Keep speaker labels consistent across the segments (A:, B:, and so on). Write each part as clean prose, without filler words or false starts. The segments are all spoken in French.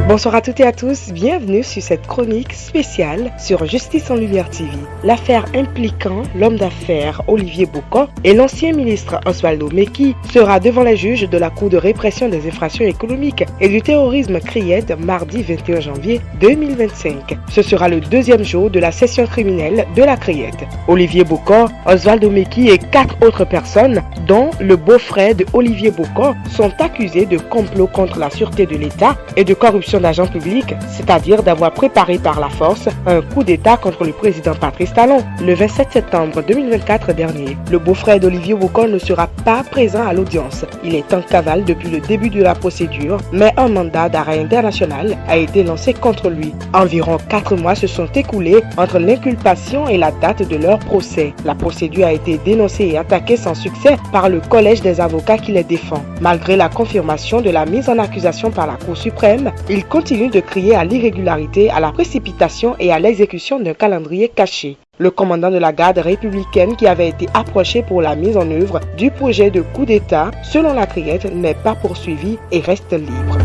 A: Bonsoir à toutes et à tous, bienvenue sur cette chronique spéciale sur Justice en Lumière TV. L'affaire impliquant l'homme d'affaires Olivier Bocon et l'ancien ministre Oswaldo Meki sera devant les juges de la Cour de répression des infractions économiques et du terrorisme CRIET mardi 21 janvier 2025. Ce sera le deuxième jour de la session criminelle de la CRIET. Olivier Bocon, Oswaldo Meki et 4 autres personnes, dont le beau-frère de Olivier Bocon, sont accusés de complot contre la sûreté de l'État et de corruption d'agents publics, c'est-à-dire d'avoir préparé par la force un coup d'État contre le président Patrice Talon le 27 septembre 2024 dernier. Le beau-frère d'Olivier Bocon ne sera pas présent à l'audience. Il est en cavale depuis le début de la procédure, mais un mandat d'arrêt international a été lancé contre lui. Environ 4 mois se sont écoulés entre l'inculpation et la date de leur procès. La procédure a été dénoncée et attaquée sans succès par le collège des avocats qui les défend. Malgré la confirmation de la mise en accusation par la Cour suprême, il continue de crier à l'irrégularité, à la précipitation et à l'exécution d'un calendrier caché. Le commandant de la garde républicaine qui avait été approché pour la mise en œuvre du projet de coup d'État, selon la CRIET, n'est pas poursuivi et reste libre.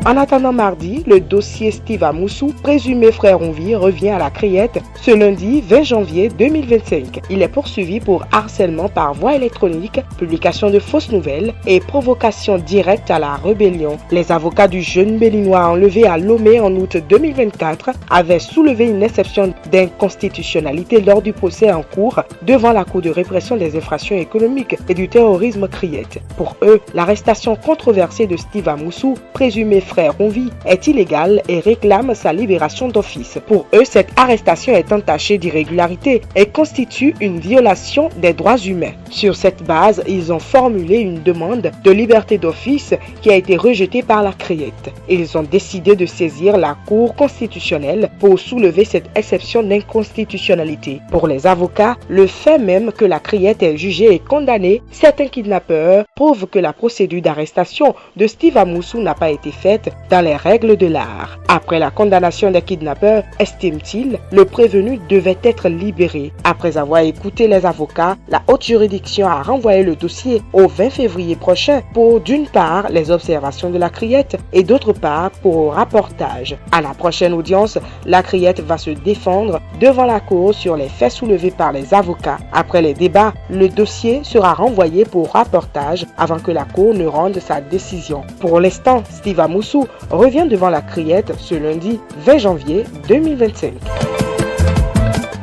A: En attendant mardi, le dossier Steve Amoussou, présumé frère Onvi, revient à la CRIET ce lundi 20 janvier 2025. Il est poursuivi pour harcèlement par voie électronique, publication de fausses nouvelles et provocation directe à la rébellion. Les avocats du jeune Béninois enlevé à Lomé en août 2024 avaient soulevé une exception d'inconstitutionnalité lors du procès en cours devant la Cour de répression des infractions économiques et du terrorisme CRIET. Pour eux, l'arrestation controversée de Steve Amoussou, présumé frère Onvi, est illégale et réclame sa libération d'office. Pour eux, cette arrestation est entachée d'irrégularité et constitue une violation des droits humains. Sur cette base, ils ont formulé une demande de liberté d'office qui a été rejetée par la CRIET. Ils ont décidé de saisir la Cour constitutionnelle pour soulever cette exception d'inconstitutionnalité. Pour les avocats, le fait même que la CRIET ait jugé et condamné certains kidnappeurs prouve que la procédure d'arrestation de Steve Amoussou n'a pas été faite dans les règles de l'art. Après la condamnation des kidnappeurs, estime-t-il, le prévenu devait être libéré. Après avoir écouté les avocats, la haute juridiction a renvoyé le dossier au 20 février prochain pour d'une part les observations de la CRIET et d'autre part pour rapportage. À la prochaine audience, la CRIET va se défendre devant la Cour sur les faits soulevés par les avocats. Après les débats, le dossier sera renvoyé pour rapportage avant que la Cour ne rende sa décision. Pour l'instant, Steve Amoussou revient devant la CRIET ce lundi 20 janvier 2025.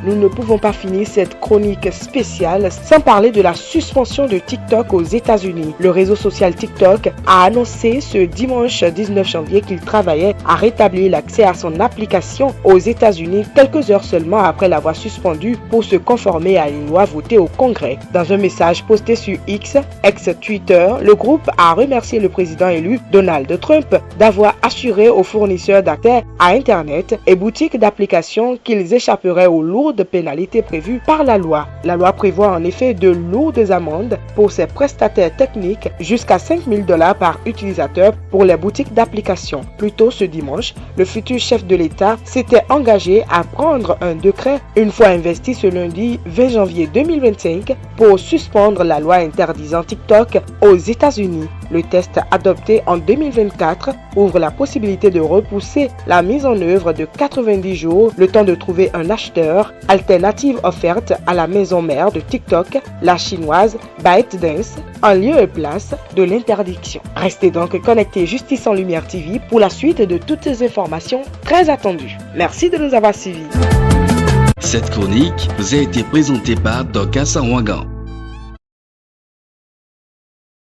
A: Nous ne pouvons pas finir cette chronique spéciale sans parler de la suspension de TikTok aux États-Unis. Le réseau social TikTok a annoncé ce dimanche 19 janvier qu'il travaillait à rétablir l'accès à son application aux États-Unis quelques heures seulement après l'avoir suspendu pour se conformer à une loi votée au Congrès. Dans un message posté sur X, ex-Twitter, le groupe a remercié le président élu Donald Trump d'avoir assuré aux fournisseurs d'accès à Internet et boutiques d'applications qu'ils échapperaient aux lourdes pénalités prévues par la loi. La loi prévoit en effet de lourdes amendes pour ces prestataires techniques jusqu'à 5 000 $ par utilisateur pour les boutiques d'applications. Plus tôt ce dimanche, le futur chef de l'État s'était engagé à prendre un décret une fois investi ce lundi 20 janvier 2025 pour suspendre la loi interdisant TikTok aux États-Unis. Le test adopté en 2024 ouvre la possibilité de repousser la mise en œuvre de 90 jours, le temps de trouver un acheteur, alternative offerte à la maison mère de TikTok, la chinoise ByteDance, en lieu et place de l'interdiction. Restez donc connectés Justice en Lumière TV pour la suite de toutes ces informations très attendues. Merci de nous avoir suivis.
B: Cette chronique vous a été présentée par Doka Sawangan.